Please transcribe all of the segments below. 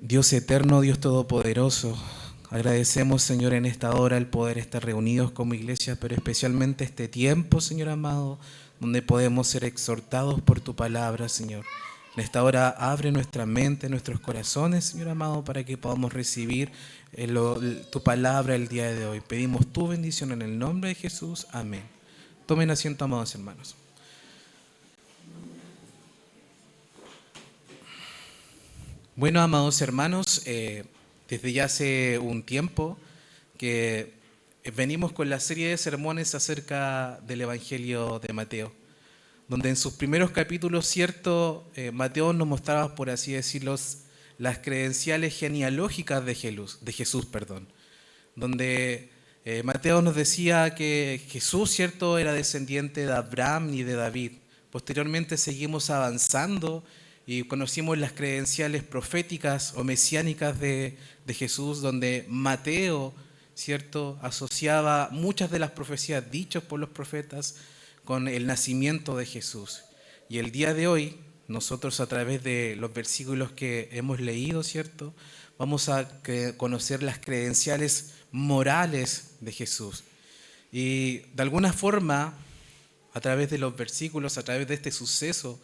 Dios eterno, Dios todopoderoso, agradecemos, Señor, en esta hora el poder estar reunidos como iglesia, pero especialmente este tiempo, Señor amado, donde podemos ser exhortados por tu palabra, Señor. En esta hora abre nuestra mente, nuestros corazones, Señor amado, para que podamos recibir tu palabra el día de hoy. Pedimos tu bendición en el nombre de Jesús. Amén. Tomen asiento, amados hermanos. Bueno, amados hermanos, desde ya hace un tiempo que venimos con la serie de sermones acerca del Evangelio de Mateo, donde en sus primeros capítulos, cierto, Mateo nos mostraba, por así decirlo, las credenciales genealógicas de Jesús, donde Mateo nos decía que Jesús, cierto, era descendiente de Abraham y de David. Posteriormente seguimos avanzando y conocimos las credenciales proféticas o mesiánicas de Jesús, donde Mateo, cierto, asociaba muchas de las profecías dichas por los profetas con el nacimiento de Jesús. Y el día de hoy, nosotros a través de los versículos que hemos leído, cierto, vamos a conocer las credenciales morales de Jesús. Y de alguna forma, a través de los versículos, a través de este suceso,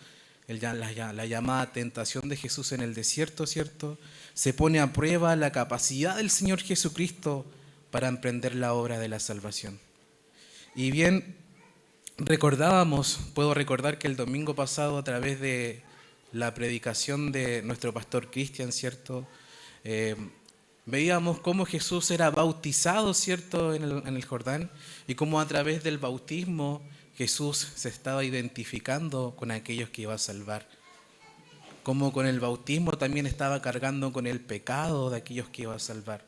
la llamada tentación de Jesús en el desierto, ¿cierto?, se pone a prueba la capacidad del Señor Jesucristo para emprender la obra de la salvación. Y bien, puedo recordar que el domingo pasado, a través de la predicación de nuestro pastor Cristian, ¿cierto?, veíamos cómo Jesús era bautizado, ¿cierto?, en el Jordán, y cómo a través del bautismo Jesús se estaba identificando con aquellos que iba a salvar. Como con el bautismo también estaba cargando con el pecado de aquellos que iba a salvar.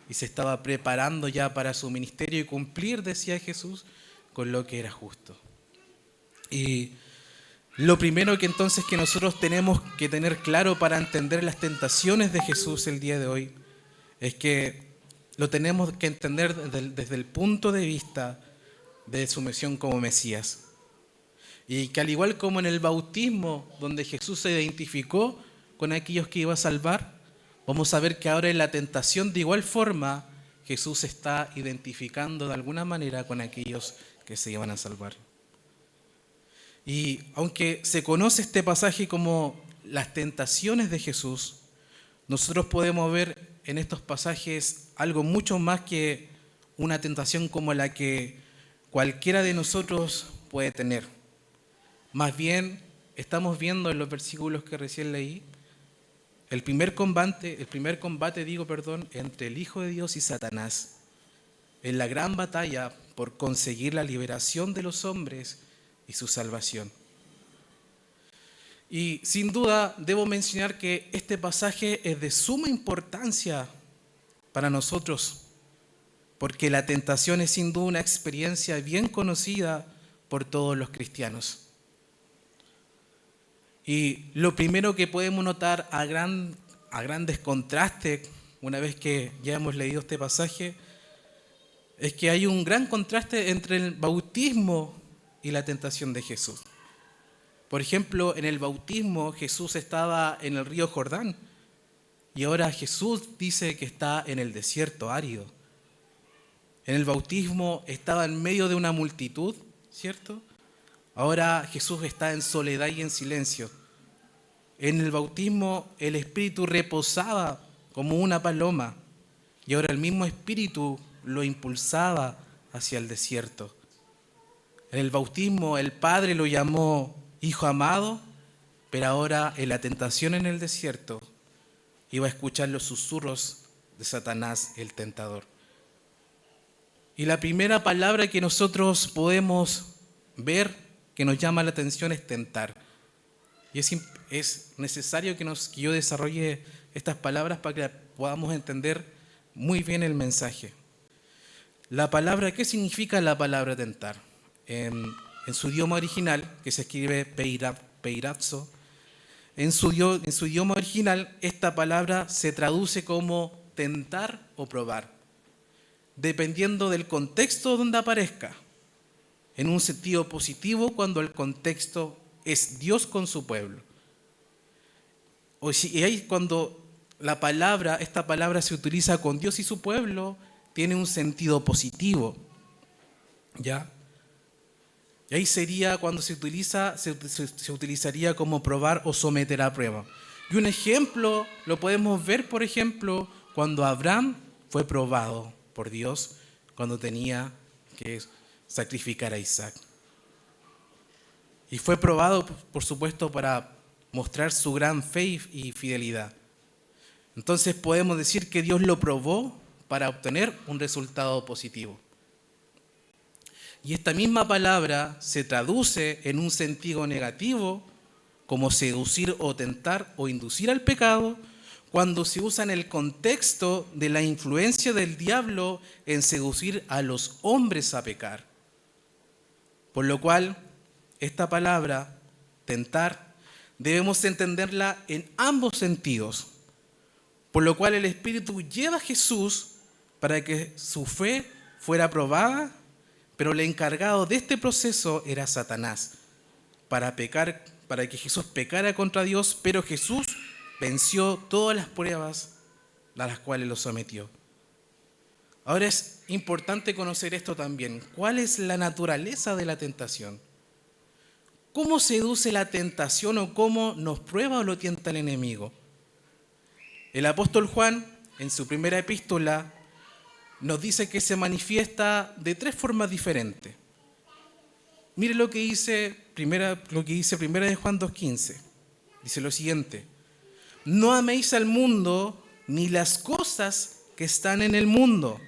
Y se estaba preparando ya para su ministerio y cumplir, decía Jesús, con lo que era justo. Y lo primero que entonces que nosotros tenemos que tener claro para entender las tentaciones de Jesús el día de hoy es que lo tenemos que entender desde el punto de vista de su misión como Mesías. Y que al igual como en el bautismo, donde Jesús se identificó con aquellos que iba a salvar, vamos a ver que ahora en la tentación de igual forma Jesús se está identificando de alguna manera con aquellos que se iban a salvar. Y aunque se conoce este pasaje como las tentaciones de Jesús, nosotros podemos ver en estos pasajes algo mucho más que una tentación como la que cualquiera de nosotros puede tener. Más bien, estamos viendo en los versículos que recién leí, el primer combate entre el Hijo de Dios y Satanás, en la gran batalla por conseguir la liberación de los hombres y su salvación. Y sin duda debo mencionar que este pasaje es de suma importancia para nosotros, porque la tentación es sin duda una experiencia bien conocida por todos los cristianos. Y lo primero que podemos notar a grandes contrastes, una vez que ya hemos leído este pasaje, es que hay un gran contraste entre el bautismo y la tentación de Jesús. Por ejemplo, en el bautismo Jesús estaba en el río Jordán y ahora Jesús dice que está en el desierto árido. En el bautismo estaba en medio de una multitud, ¿cierto? Ahora Jesús está en soledad y en silencio. En el bautismo el Espíritu reposaba como una paloma y ahora el mismo Espíritu lo impulsaba hacia el desierto. En el bautismo el Padre lo llamó Hijo amado, pero ahora en la tentación en el desierto iba a escuchar los susurros de Satanás, el tentador. Y la primera palabra que nosotros podemos ver que nos llama la atención es tentar. Y es necesario que yo desarrolle estas palabras para que podamos entender muy bien el mensaje. ¿Qué significa la palabra tentar? En su idioma original, que se escribe peirazzo, en su idioma original esta palabra se traduce como tentar o probar, dependiendo del contexto donde aparezca. En un sentido positivo cuando el contexto es Dios con su pueblo. Y ahí cuando esta palabra se utiliza con Dios y su pueblo, tiene un sentido positivo, ¿ya? Y ahí sería cuando se utilizaría como probar o someter a prueba. Y un ejemplo lo podemos ver, por ejemplo, cuando Abraham fue probado por Dios cuando tenía que sacrificar a Isaac. Y fue probado, por supuesto, para mostrar su gran fe y fidelidad. Entonces podemos decir que Dios lo probó para obtener un resultado positivo. Y esta misma palabra se traduce en un sentido negativo como seducir o tentar o inducir al pecado cuando se usa en el contexto de la influencia del diablo en seducir a los hombres a pecar. Por lo cual, esta palabra, tentar, debemos entenderla en ambos sentidos. Por lo cual el Espíritu lleva a Jesús para que su fe fuera probada, pero el encargado de este proceso era Satanás, para que Jesús pecara contra Dios, pero Jesús venció todas las pruebas a las cuales lo sometió. Ahora es importante conocer esto también. ¿Cuál es la naturaleza de la tentación? ¿Cómo seduce la tentación o cómo nos prueba o lo tienta el enemigo? El apóstol Juan, en su primera epístola, nos dice que se manifiesta de 3 formas diferentes. Mire lo que dice primera de Juan 2:15. Dice lo siguiente: no améis al mundo ni las cosas que están en el mundo.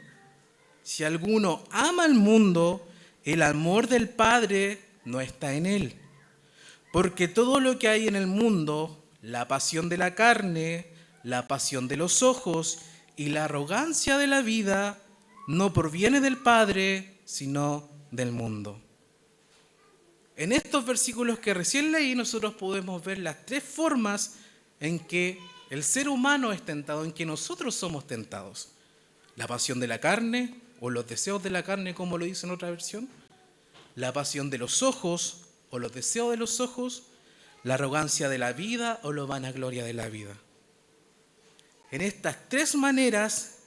Si alguno ama al mundo, el amor del Padre no está en él. Porque todo lo que hay en el mundo, la pasión de la carne, la pasión de los ojos y la arrogancia de la vida, no proviene del Padre, sino del mundo. En estos versículos que recién leí, nosotros podemos ver las 3 formas en que el ser humano es tentado, en que nosotros somos tentados. La pasión de la carne, o los deseos de la carne, como lo dice en otra versión. La pasión de los ojos, o los deseos de los ojos. La arrogancia de la vida, o la vanagloria de la vida. En estas 3 maneras,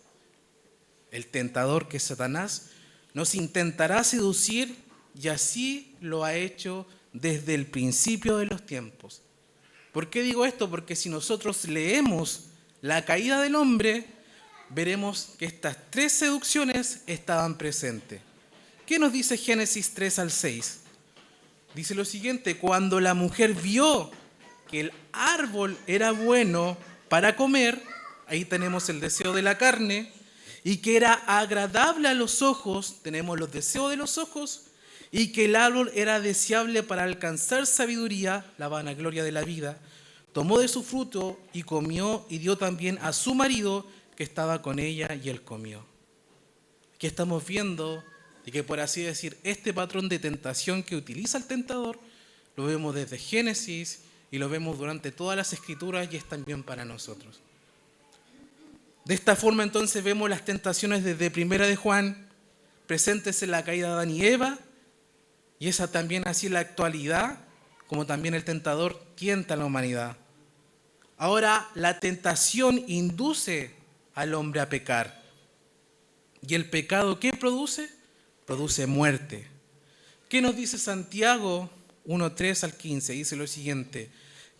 el tentador, que es Satanás, nos intentará seducir, y así lo ha hecho desde el principio de los tiempos. ¿Por qué digo esto? Porque si nosotros leemos la caída del hombre, veremos que estas 3 seducciones estaban presentes. ¿Qué nos dice Génesis 3-6? Dice lo siguiente: cuando la mujer vio que el árbol era bueno para comer, ahí tenemos el deseo de la carne, y que era agradable a los ojos, tenemos los deseos de los ojos, y que el árbol era deseable para alcanzar sabiduría, la vanagloria de la vida, tomó de su fruto y comió y dio también a su marido que estaba con ella y él comió. Aquí estamos viendo de que, por así decir, este patrón de tentación que utiliza el tentador lo vemos desde Génesis y lo vemos durante todas las escrituras y es también para nosotros. De esta forma entonces vemos las tentaciones desde Primera de Juan presentes en la caída de Adán y Eva, y esa también así en la actualidad, como también el tentador tienta a la humanidad. Ahora, la tentación induce al hombre a pecar. ¿Y el pecado qué produce? Produce muerte. ¿Qué nos dice Santiago 1:3-15? Dice lo siguiente: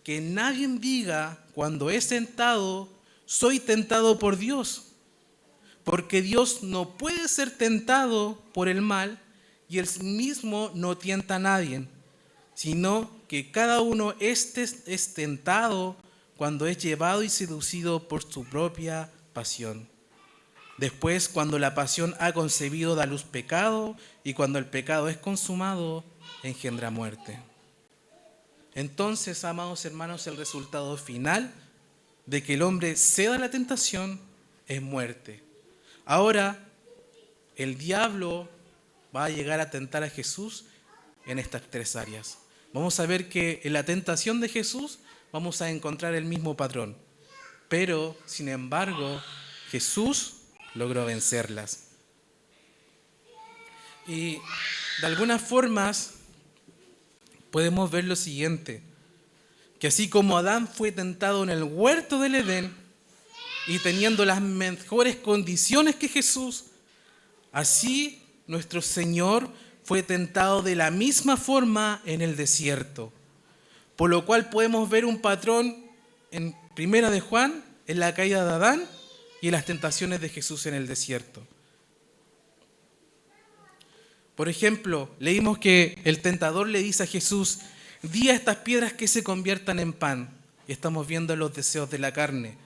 que nadie diga cuando es tentado, soy tentado por Dios, porque Dios no puede ser tentado por el mal y él mismo no tienta a nadie, sino que cada uno es tentado cuando es llevado y seducido por su propia pasión. Después, cuando la pasión ha concebido, da luz pecado, y cuando el pecado es consumado, engendra muerte. Entonces, amados hermanos, el resultado final de que el hombre ceda a la tentación es muerte. Ahora, el diablo va a llegar a tentar a Jesús en estas 3 áreas. Vamos a ver que en la tentación de Jesús vamos a encontrar el mismo patrón. Pero, sin embargo, Jesús logró vencerlas. Y de algunas formas podemos ver lo siguiente: que así como Adán fue tentado en el huerto del Edén, y teniendo las mejores condiciones que Jesús, así nuestro Señor fue tentado de la misma forma en el desierto. Por lo cual podemos ver un patrón en Primera de Juan, en la caída de Adán y en las tentaciones de Jesús en el desierto. Por ejemplo, leímos que el tentador le dice a Jesús: di a estas piedras que se conviertan en pan. Y estamos viendo los deseos de la carne.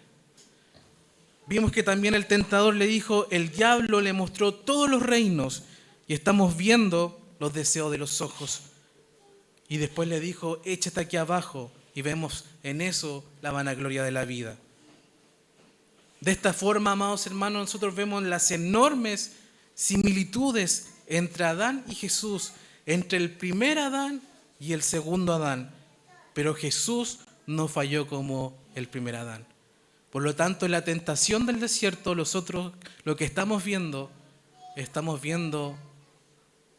Vimos que también el tentador le dijo: el diablo le mostró todos los reinos. Y estamos viendo los deseos de los ojos. Y después le dijo: échate aquí abajo. Y vemos en eso la vanagloria de la vida. De esta forma, amados hermanos, nosotros vemos las enormes similitudes entre Adán y Jesús, entre el primer Adán y el segundo Adán. Pero Jesús no falló como el primer Adán. Por lo tanto, en la tentación del desierto, nosotros lo que estamos viendo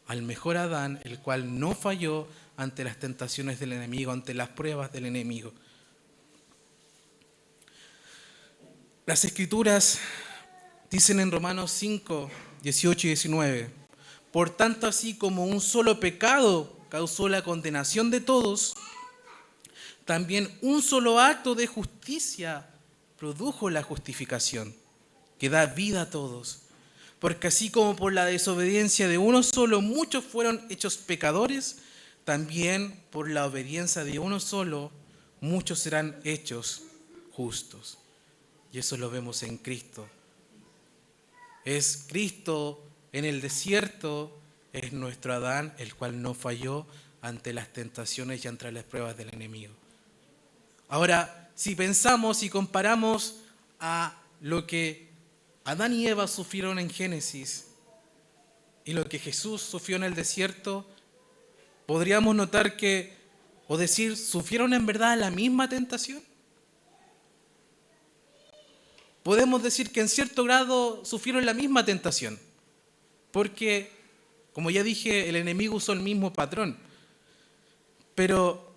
al mejor Adán, el cual no falló ante las tentaciones del enemigo, ante las pruebas del enemigo. Las Escrituras dicen en Romanos 5, 18 y 19: por tanto, así como un solo pecado causó la condenación de todos, también un solo acto de justicia produjo la justificación, que da vida a todos. Porque así como por la desobediencia de uno solo muchos fueron hechos pecadores, también por la obediencia de uno solo muchos serán hechos justos. Y eso lo vemos en Cristo. Es Cristo en el desierto, es nuestro Adán, el cual no falló ante las tentaciones y ante las pruebas del enemigo. Ahora, si pensamos y comparamos a lo que Adán y Eva sufrieron en Génesis y lo que Jesús sufrió en el desierto, podríamos notar ¿sufrieron en verdad la misma tentación? Podemos decir que en cierto grado sufrieron la misma tentación, porque, como ya dije, el enemigo usó el mismo patrón. Pero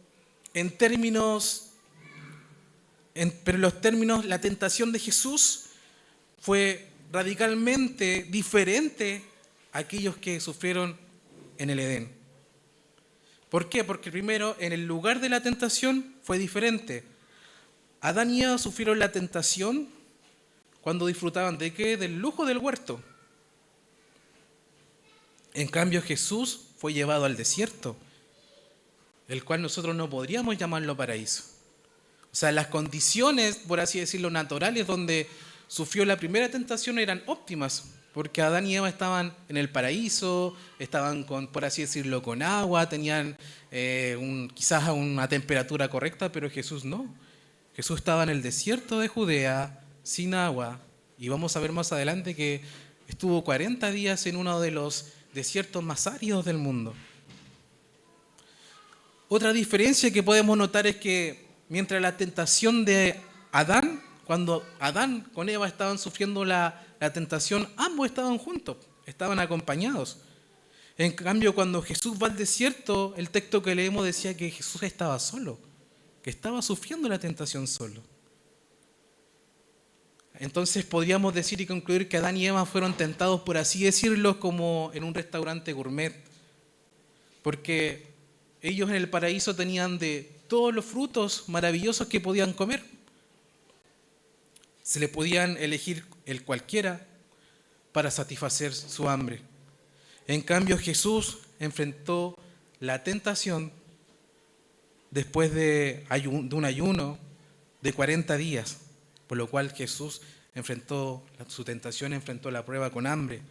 la tentación de Jesús fue radicalmente diferente a aquellos que sufrieron en el Edén. ¿Por qué? Porque primero, en el lugar de la tentación fue diferente. Adán y Eva sufrieron la tentación cuando disfrutaban ¿de qué? Del lujo del huerto. En cambio, Jesús fue llevado al desierto, el cual nosotros no podríamos llamarlo paraíso. O sea, las condiciones, por así decirlo, naturales donde sufrió la primera tentación eran óptimas, porque Adán y Eva estaban en el paraíso, estaban por así decirlo, con agua, tenían quizás una temperatura correcta, pero Jesús no. Jesús estaba en el desierto de Judea, sin agua, y vamos a ver más adelante que estuvo 40 días en uno de los desiertos más áridos del mundo. Otra diferencia que podemos notar es que mientras la tentación de Adán, cuando Adán con Eva estaban sufriendo la tentación, ambos estaban juntos, estaban acompañados. En cambio, cuando Jesús va al desierto, el texto que leemos decía que Jesús estaba solo, que estaba sufriendo la tentación solo. Entonces podríamos decir y concluir que Adán y Eva fueron tentados, por así decirlo, como en un restaurante gourmet, porque ellos en el paraíso tenían de todos los frutos maravillosos que podían comer. Se le podían elegir el cualquiera para satisfacer su hambre. En cambio, Jesús enfrentó la tentación después de un ayuno de 40 días, por lo cual Jesús enfrentó su tentación, enfrentó la prueba con hambre.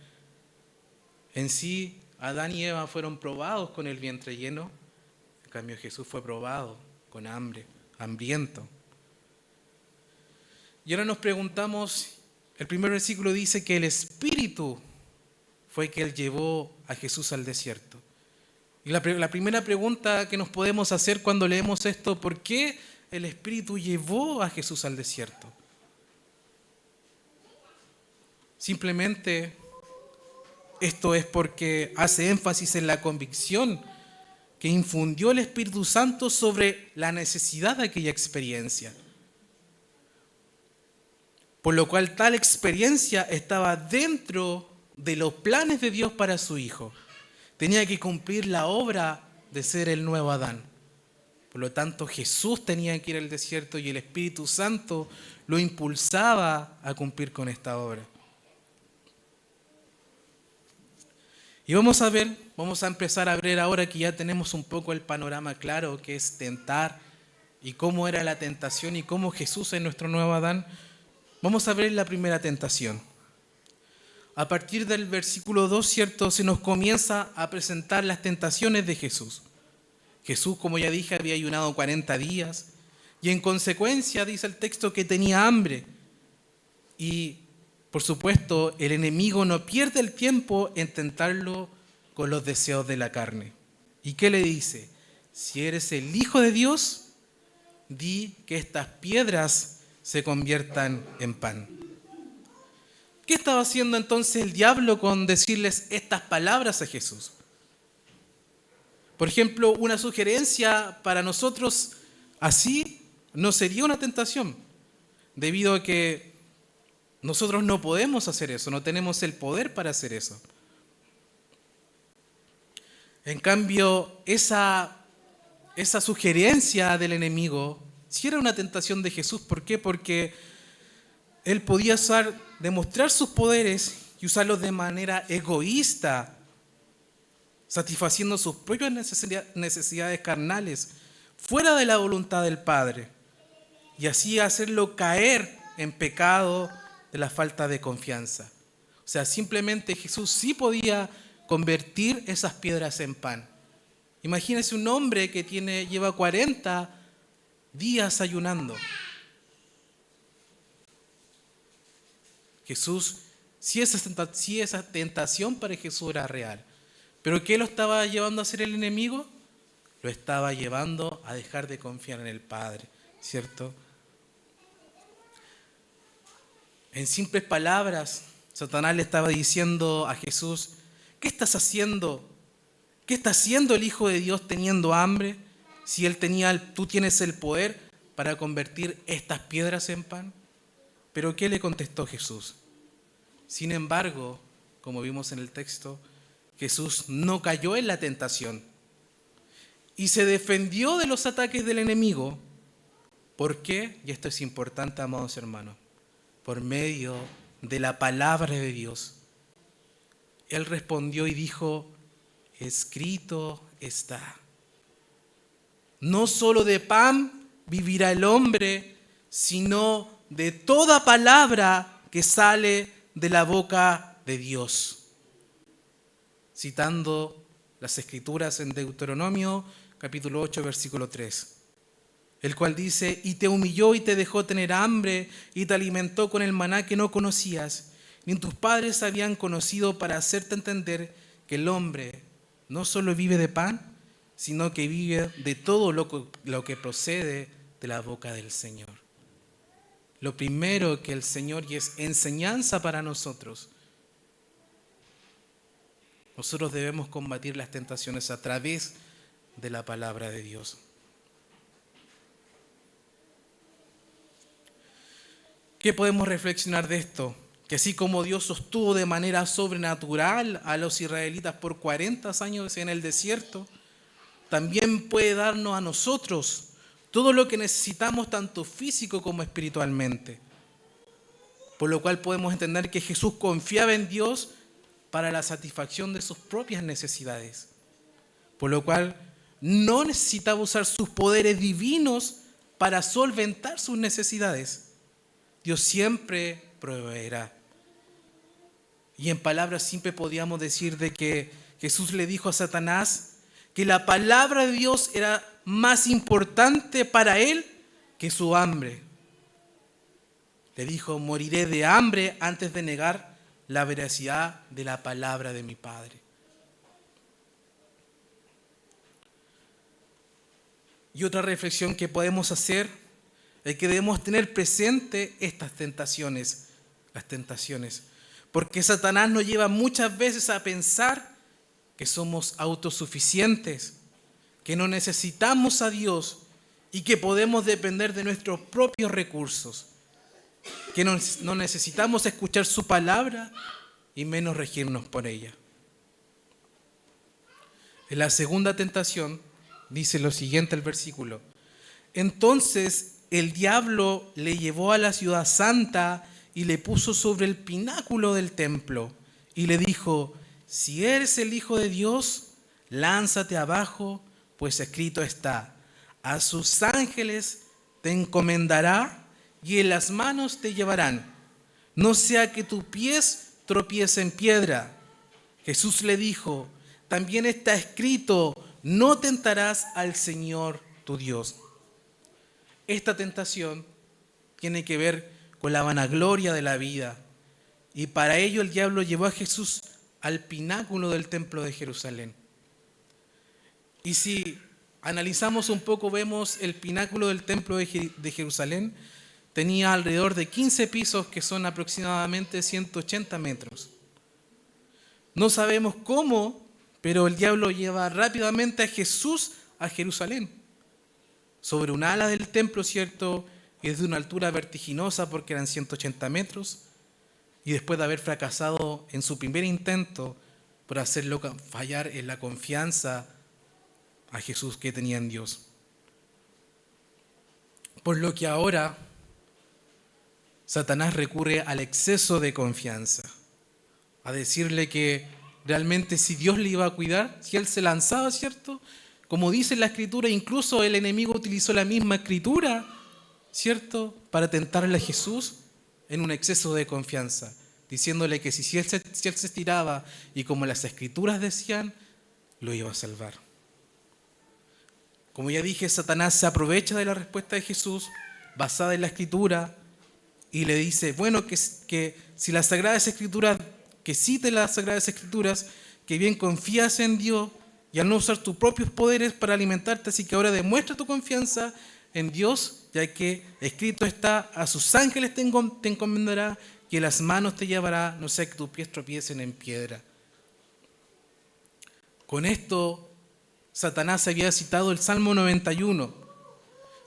En sí, Adán y Eva fueron probados con el vientre lleno, en cambio Jesús fue probado con hambre, hambriento. Y ahora nos preguntamos, el primer versículo dice que el Espíritu fue que Él llevó a Jesús al desierto. Y la primera pregunta que nos podemos hacer cuando leemos esto, ¿por qué el Espíritu llevó a Jesús al desierto? Simplemente esto es porque hace énfasis en la convicción que infundió el Espíritu Santo sobre la necesidad de aquella experiencia. por lo cual tal experiencia estaba dentro de los planes de Dios para su Hijo. Tenía que cumplir la obra de ser el nuevo Adán. Por lo tanto, Jesús tenía que ir al desierto y el Espíritu Santo lo impulsaba a cumplir con esta obra. Y vamos a empezar a ver ahora que ya tenemos un poco el panorama claro, que es tentar y cómo era la tentación y cómo Jesús es nuestro nuevo Adán. Vamos a ver la primera tentación. A partir del versículo 2, ¿cierto? Se nos comienza a presentar las tentaciones de Jesús. Jesús, como ya dije, había ayunado 40 días y en consecuencia dice el texto que tenía hambre. Y por supuesto, el enemigo no pierde el tiempo en tentarlo con los deseos de la carne. ¿Y qué le dice? Si eres el Hijo de Dios, di que estas piedras se conviertan en pan. ¿Qué estaba haciendo entonces el diablo con decirles estas palabras a Jesús? Por ejemplo, una sugerencia para nosotros así no sería una tentación, debido a que nosotros no podemos hacer eso, no tenemos el poder para hacer eso. En cambio, esa sugerencia del enemigo sí era una tentación de Jesús. ¿Por qué? Porque él podía demostrar sus poderes y usarlos de manera egoísta, satisfaciendo sus propias necesidades carnales, fuera de la voluntad del Padre, y así hacerlo caer en pecado de la falta de confianza. O sea, simplemente Jesús sí podía convertir esas piedras en pan. Imagínese un hombre que lleva 40 días ayunando. Jesús, sí esa tentación para Jesús era real. ¿Pero qué lo estaba llevando a hacer el enemigo? Lo estaba llevando a dejar de confiar en el Padre, ¿cierto? En simples palabras, Satanás le estaba diciendo a Jesús: ¿qué estás haciendo? ¿Qué está haciendo el Hijo de Dios teniendo hambre? Si tú tienes el poder para convertir estas piedras en pan. ¿Pero qué le contestó Jesús? Sin embargo, como vimos en el texto, Jesús no cayó en la tentación y se defendió de los ataques del enemigo. ¿Por qué? Y esto es importante, amados hermanos. Por medio de la palabra de Dios. Él respondió y dijo: escrito está. No solo de pan vivirá el hombre, sino de toda palabra que sale de la boca de Dios. Citando las Escrituras en Deuteronomio, capítulo 8, versículo 3. El cual dice: y te humilló y te dejó tener hambre y te alimentó con el maná que no conocías, ni tus padres habían conocido, para hacerte entender que el hombre no solo vive de pan, sino que vive de todo lo que procede de la boca del Señor. Lo primero que el Señor, y es enseñanza para nosotros, nosotros debemos combatir las tentaciones a través de la palabra de Dios. ¿Qué podemos reflexionar de esto? Que así como Dios sostuvo de manera sobrenatural a los israelitas por 40 años en el desierto, también puede darnos a nosotros todo lo que necesitamos, tanto físico como espiritualmente. Por lo cual podemos entender que Jesús confiaba en Dios para la satisfacción de sus propias necesidades. Por lo cual no necesitaba usar sus poderes divinos para solventar sus necesidades. Dios siempre proveerá. Y en palabras simples podríamos decir de que Jesús le dijo a Satanás que la palabra de Dios era más importante para él que su hambre. Le dijo: moriré de hambre antes de negar la veracidad de la palabra de mi Padre. Y otra reflexión que podemos hacer es que debemos tener presente estas tentaciones, las tentaciones, porque Satanás nos lleva muchas veces a pensar que somos autosuficientes, que no necesitamos a Dios y que podemos depender de nuestros propios recursos. que no necesitamos escuchar su palabra y menos regirnos por ella. En la segunda tentación dice lo siguiente el versículo: entonces el diablo le llevó a la ciudad santa y le puso sobre el pináculo del templo y le dijo: si eres el Hijo de Dios, lánzate abajo, pues escrito está: a sus ángeles te encomendará y en las manos te llevarán, no sea que tus pies tropiece en piedra. Jesús le dijo: también está escrito: no tentarás al Señor tu Dios. Esta tentación tiene que ver con la vanagloria de la vida, y para ello el diablo llevó a Jesús al pináculo del templo de Jerusalén. Y si analizamos un poco, vemos el pináculo del templo de Jerusalén tenía alrededor de 15 pisos, que son aproximadamente 180 metros. No sabemos cómo, pero el diablo lleva rápidamente a Jesús a Jerusalén, sobre un ala del templo, ¿cierto? Y desde una altura vertiginosa, porque eran 180 metros, y después de haber fracasado en su primer intento por hacerlo fallar en la confianza a Jesús que tenía en Dios. Por lo que ahora Satanás recurre al exceso de confianza, a decirle que realmente si Dios le iba a cuidar, si él se lanzaba, ¿cierto? Como dice la Escritura, incluso el enemigo utilizó la misma Escritura, ¿cierto?, para tentarle a Jesús en un exceso de confianza, diciéndole que si él se estiraba y como las Escrituras decían, lo iba a salvar. Como ya dije, Satanás se aprovecha de la respuesta de Jesús basada en la Escritura y le dice, bueno, que si las Sagradas Escrituras, que cite las Sagradas Escrituras, que bien confías en Dios y al no usar tus propios poderes para alimentarte, así que ahora demuestra tu confianza en Dios, ya que escrito está: a sus ángeles te encomendará y en las manos te llevará, no sea que tus pies tropiecen en piedra. Con esto, Satanás había citado el Salmo 91,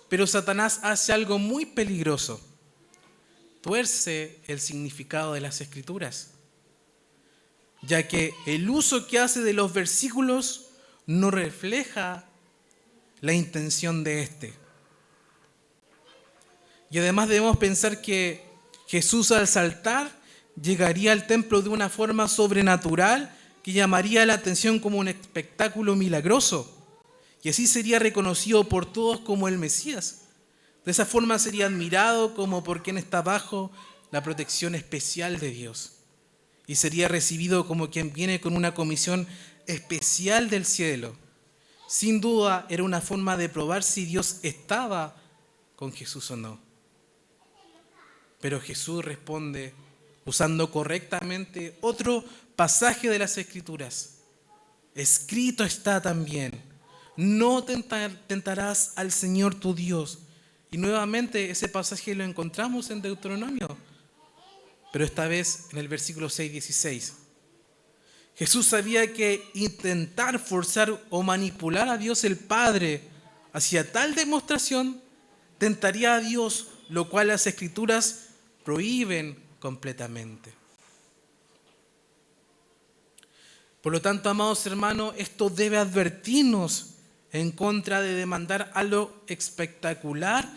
pero Satanás hace algo muy peligroso: tuerce el significado de las Escrituras, ya que el uso que hace de los versículos no refleja la intención de este. Y además debemos pensar que Jesús, al saltar, llegaría al templo de una forma sobrenatural que llamaría la atención como un espectáculo milagroso, y así sería reconocido por todos como el Mesías. De esa forma sería admirado como por quien está bajo la protección especial de Dios, y sería recibido como quien viene con una comisión especial del cielo. Sin duda era una forma de probar si Dios estaba con Jesús o no. Pero Jesús responde usando correctamente otro pasaje de las Escrituras. Escrito está también: no tentarás al Señor tu Dios. Y nuevamente ese pasaje lo encontramos en Deuteronomio, pero esta vez en el versículo 6:16. Jesús sabía que intentar forzar o manipular a Dios el Padre hacia tal demostración tentaría a Dios, lo cual las Escrituras prohíben completamente. Por lo tanto, amados hermanos, esto debe advertirnos en contra de demandar algo espectacular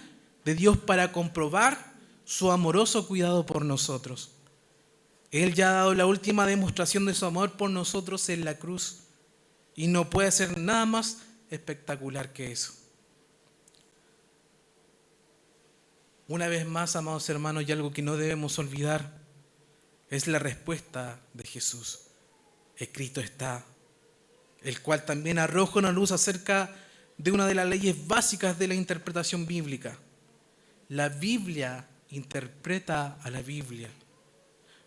de Dios para comprobar su amoroso cuidado por nosotros. Él ya ha dado la última demostración de su amor por nosotros en la cruz, y no puede ser nada más espectacular que eso. Una vez más, amados hermanos, y algo que no debemos olvidar, es la respuesta de Jesús. Escrito está, el cual también arroja una luz acerca de una de las leyes básicas de la interpretación bíblica. La Biblia interpreta a la Biblia.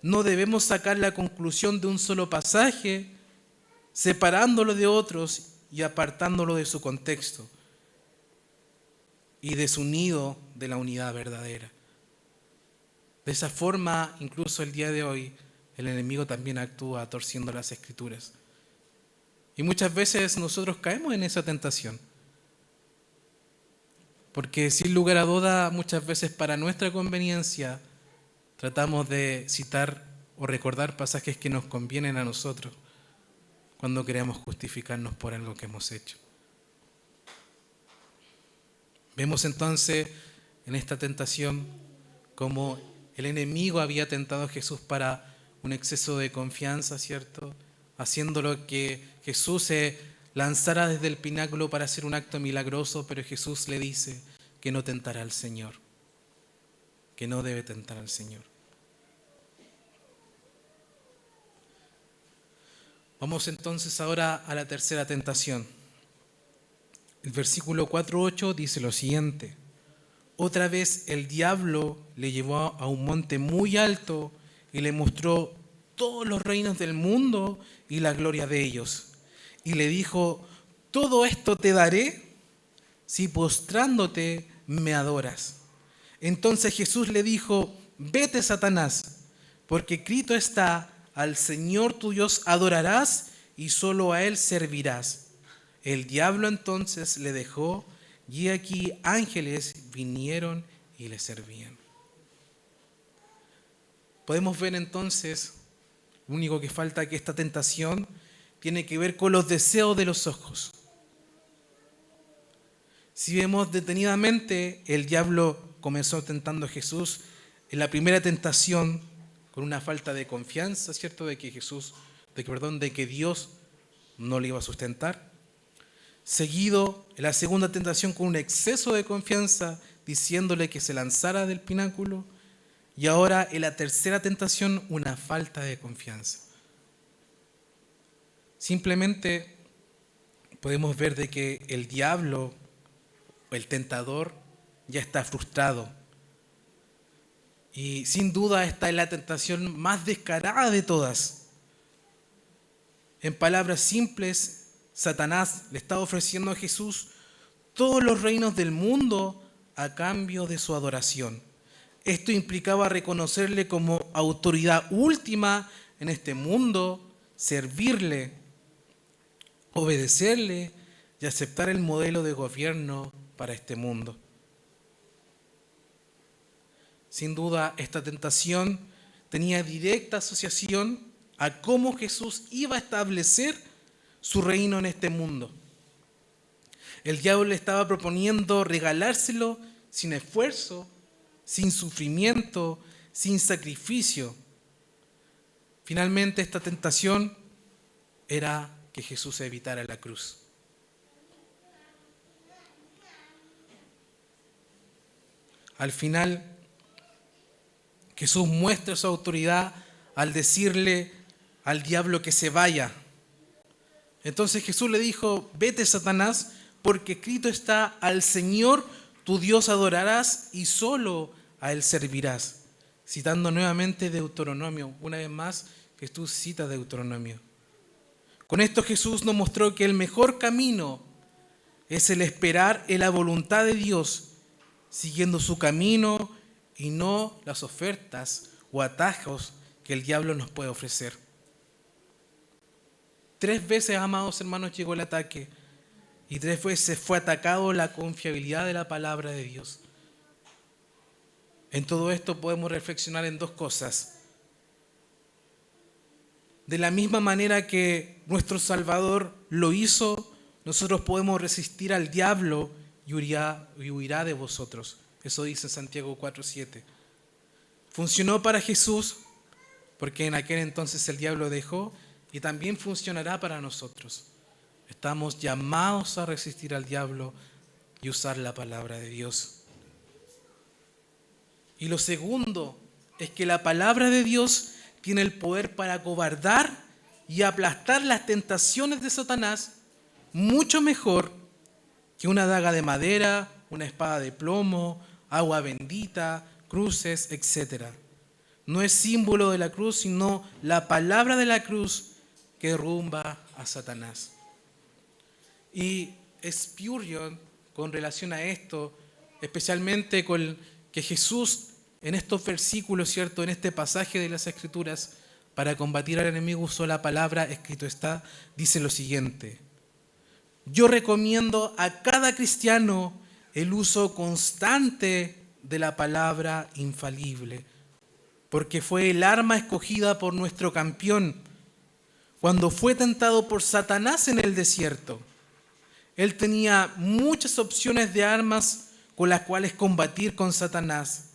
No debemos sacar la conclusión de un solo pasaje, separándolo de otros y apartándolo de su contexto y desunido de la unidad verdadera. De esa forma, incluso el día de hoy, el enemigo también actúa torciendo las Escrituras. Y muchas veces nosotros caemos en esa tentación. Porque sin lugar a duda, muchas veces para nuestra conveniencia, tratamos de citar o recordar pasajes que nos convienen a nosotros cuando queremos justificarnos por algo que hemos hecho. Vemos entonces en esta tentación cómo el enemigo había tentado a Jesús para un exceso de confianza, ¿cierto? Haciéndolo que Jesús se lanzara desde el pináculo para hacer un acto milagroso, pero Jesús le dice que no tentará al Señor, que no debe tentar al Señor. Vamos entonces ahora a la tercera tentación. El versículo 4:8 dice lo siguiente: otra vez el diablo le llevó a un monte muy alto y le mostró todos los reinos del mundo y la gloria de ellos. Y le dijo: todo esto te daré si postrándote me adoras. Entonces Jesús le dijo: vete, Satanás, porque escrito está: al Señor tu Dios adorarás y solo a Él servirás. El diablo entonces le dejó, y aquí ángeles vinieron y le servían. Podemos ver entonces, lo único que falta, que esta tentación tiene que ver con los deseos de los ojos. Si vemos detenidamente, el diablo comenzó tentando a Jesús en la primera tentación con una falta de confianza, ¿cierto? De que Dios no le iba a sustentar. Seguido, en la segunda tentación, con un exceso de confianza, diciéndole que se lanzara del pináculo. Y ahora, en la tercera tentación, una falta de confianza. Simplemente podemos ver de que el diablo, o el tentador, ya está frustrado. Y sin duda esta es la tentación más descarada de todas. En palabras simples, Satanás le está ofreciendo a Jesús todos los reinos del mundo a cambio de su adoración. Esto implicaba reconocerle como autoridad última en este mundo, servirle, obedecerle y aceptar el modelo de gobierno para este mundo. Sin duda, esta tentación tenía directa asociación a cómo Jesús iba a establecer su reino en este mundo. El diablo le estaba proponiendo regalárselo sin esfuerzo, sin sufrimiento, sin sacrificio. Finalmente, esta tentación era que Jesús evitara la cruz. Al final, Jesús muestra su autoridad al decirle al diablo que se vaya. Entonces Jesús le dijo: vete, Satanás, porque escrito está: al Señor tu Dios adorarás y solo a Él servirás. Citando nuevamente Deuteronomio. Una vez más, Jesús cita Deuteronomio. Con esto Jesús nos mostró que el mejor camino es el esperar en la voluntad de Dios, siguiendo su camino y no las ofertas o atajos que el diablo nos puede ofrecer. 3 veces, amados hermanos, llegó el ataque y 3 veces fue atacado la confiabilidad de la palabra de Dios. En todo esto podemos reflexionar en 2 cosas. De la misma manera que nuestro Salvador lo hizo, nosotros podemos resistir al diablo y huirá de vosotros. Eso dice Santiago 4:7. Funcionó para Jesús porque en aquel entonces el diablo dejó, y también funcionará para nosotros. Estamos llamados a resistir al diablo y usar la palabra de Dios. Y lo segundo es que la palabra de Dios tiene el poder para acobardar y aplastar las tentaciones de Satanás mucho mejor que una daga de madera, una espada de plomo, agua bendita, cruces, etc. No es símbolo de la cruz, sino la palabra de la cruz que derrumba a Satanás. Y Spurgeon, con relación a esto, especialmente con que Jesús en estos versículos, ¿cierto?, en este pasaje de las Escrituras, para combatir al enemigo usó la palabra escrito está, dice lo siguiente: yo recomiendo a cada cristiano el uso constante de la palabra infalible. porque fue el arma escogida por nuestro campeón. Cuando fue tentado por Satanás en el desierto, él tenía muchas opciones de armas con las cuales combatir con Satanás,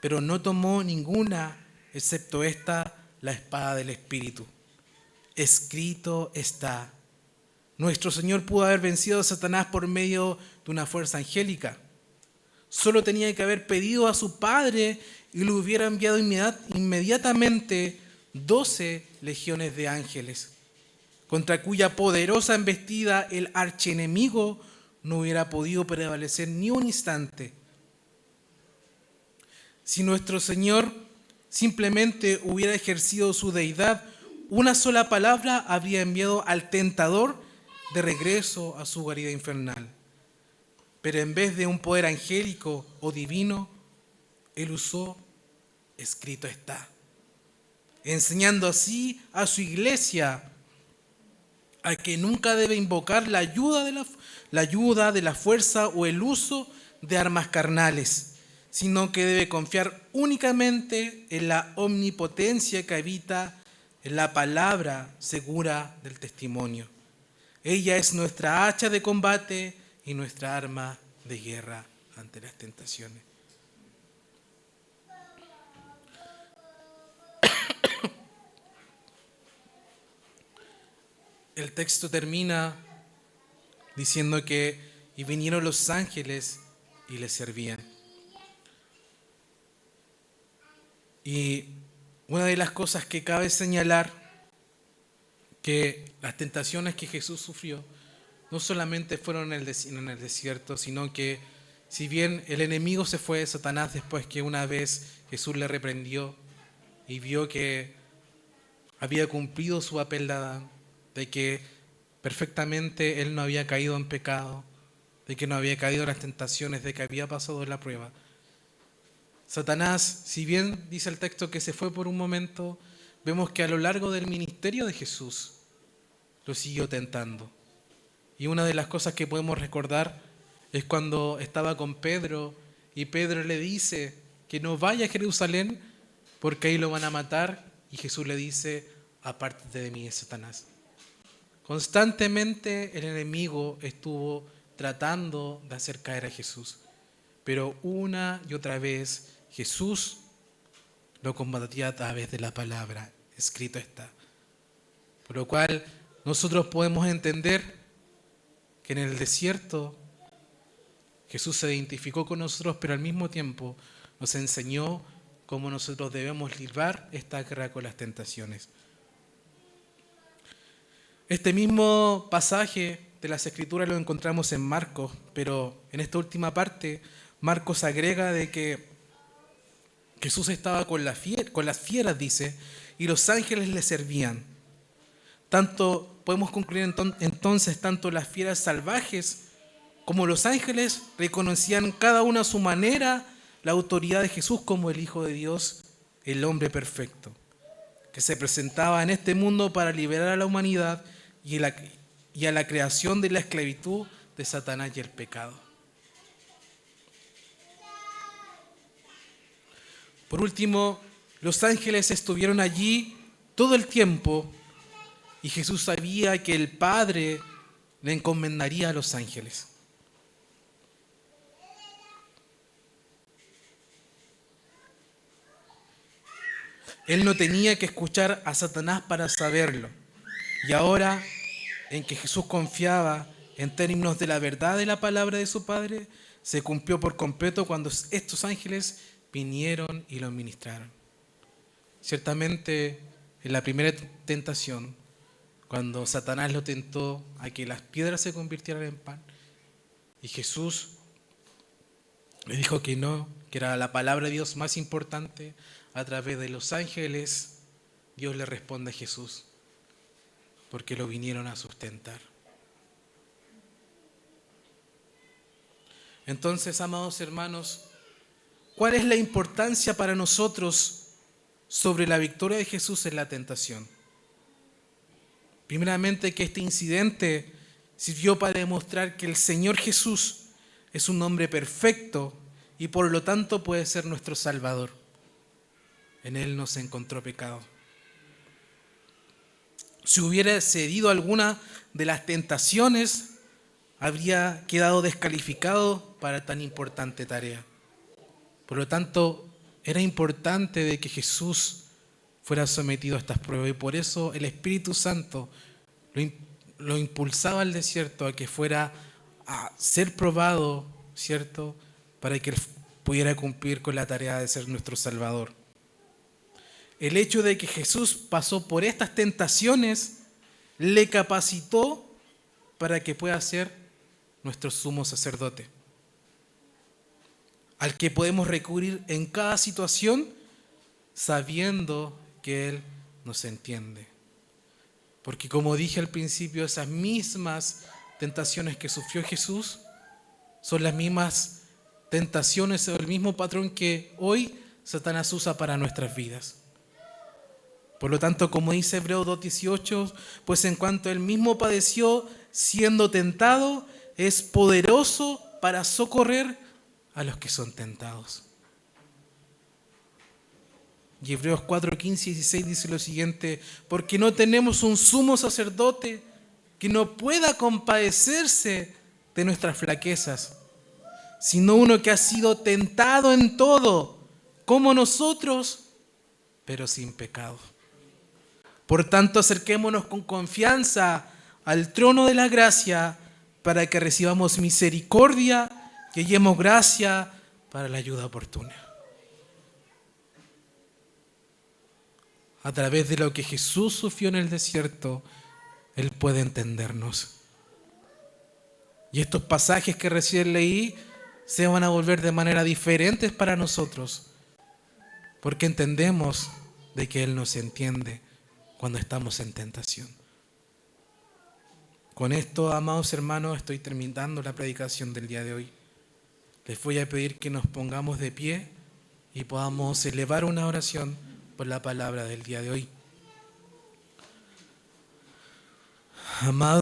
pero no tomó ninguna, excepto esta, la espada del Espíritu. Escrito está. Nuestro Señor pudo haber vencido a Satanás por medio de una fuerza angélica. Solo tenía que haber pedido a su Padre y le hubiera enviado inmediatamente 12 legiones de ángeles, contra cuya poderosa embestida el archienemigo no hubiera podido prevalecer ni un instante. Si nuestro Señor simplemente hubiera ejercido su deidad, una sola palabra habría enviado al tentador de regreso a su guarida infernal. Pero en vez de un poder angélico o divino, él usó escrito está, enseñando así a su iglesia a que nunca debe invocar la ayuda de la fuerza o el uso de armas carnales, sino que debe confiar únicamente en la omnipotencia que habita en la palabra segura del testimonio. Ella es nuestra hacha de combate y nuestra arma de guerra ante las tentaciones. El texto termina diciendo que y vinieron los ángeles y le servían. Y una de las cosas que cabe señalar, que las tentaciones que Jesús sufrió no solamente fueron en el desierto, sino que si bien el enemigo se fue, Satanás, después que una vez Jesús le reprendió y vio que había cumplido su papel de Adán, de que perfectamente él no había caído en pecado, de que no había caído en las tentaciones, de que había pasado la prueba. Satanás, si bien dice el texto que se fue por un momento, vemos que a lo largo del ministerio de Jesús lo siguió tentando. Y una de las cosas que podemos recordar es cuando estaba con Pedro y Pedro le dice que no vaya a Jerusalén porque ahí lo van a matar, y Jesús le dice: apártate de mí, Satanás. Constantemente el enemigo estuvo tratando de hacer caer a Jesús, pero una y otra vez Jesús lo combatía a través de la palabra, escrito está. Por lo cual nosotros podemos entender que en el desierto Jesús se identificó con nosotros, pero al mismo tiempo nos enseñó cómo nosotros debemos librar esta guerra con las tentaciones. Este mismo pasaje de las Escrituras lo encontramos en Marcos, pero en esta última parte Marcos agrega de que Jesús estaba con las fieras, dice, y los ángeles le servían. Tanto podemos concluir entonces, tanto las fieras salvajes como los ángeles reconocían cada uno a su manera la autoridad de Jesús como el Hijo de Dios, el hombre perfecto, que se presentaba en este mundo para liberar a la humanidad y a la creación de la esclavitud de Satanás y el pecado. Por último, los ángeles estuvieron allí todo el tiempo y Jesús sabía que el Padre le encomendaría a los ángeles. Él no tenía que escuchar a Satanás para saberlo. Y ahora, en que Jesús confiaba en términos de la verdad de la palabra de su Padre, se cumplió por completo cuando estos ángeles vinieron y lo ministraron. Ciertamente, en la primera tentación, cuando Satanás lo tentó a que las piedras se convirtieran en pan, y Jesús le dijo que no, que era la palabra de Dios más importante, a través de los ángeles, Dios le responde a Jesús, porque lo vinieron a sustentar. Entonces, amados hermanos, ¿cuál es la importancia para nosotros sobre la victoria de Jesús en la tentación? Primeramente, que este incidente sirvió para demostrar que el Señor Jesús es un hombre perfecto y por lo tanto puede ser nuestro Salvador. en Él no se encontró pecado. Si hubiera cedido alguna de las tentaciones, habría quedado descalificado para tan importante tarea. Por lo tanto, era importante de que Jesús fuera sometido a estas pruebas, y por eso el Espíritu Santo lo impulsaba al desierto a que fuera a ser probado, ¿cierto?, para que Él pudiera cumplir con la tarea de ser nuestro Salvador. El hecho de que Jesús pasó por estas tentaciones le capacitó para que pueda ser nuestro sumo sacerdote, al que podemos recurrir en cada situación sabiendo que Él nos entiende. Porque como dije al principio, esas mismas tentaciones que sufrió Jesús son las mismas tentaciones o el mismo patrón que hoy Satanás usa para nuestras vidas. Por lo tanto, como dice Hebreos 2:18, pues en cuanto Él mismo padeció siendo tentado, es poderoso para socorrer a los que son tentados. Y Hebreos 4:15 y 16 dice lo siguiente: porque no tenemos un sumo sacerdote que no pueda compadecerse de nuestras flaquezas, sino uno que ha sido tentado en todo, como nosotros, pero sin pecado. Por tanto, acerquémonos con confianza al trono de la gracia para que recibamos misericordia y hallemos gracia para la ayuda oportuna. A través de lo que Jesús sufrió en el desierto, Él puede entendernos. Y estos pasajes que recién leí se van a volver de manera diferente para nosotros, porque entendemos de que Él nos entiende cuando estamos en tentación. Con esto, amados hermanos, estoy terminando la predicación del día de hoy. Les voy a pedir que nos pongamos de pie y podamos elevar una oración por la palabra del día de hoy. Amado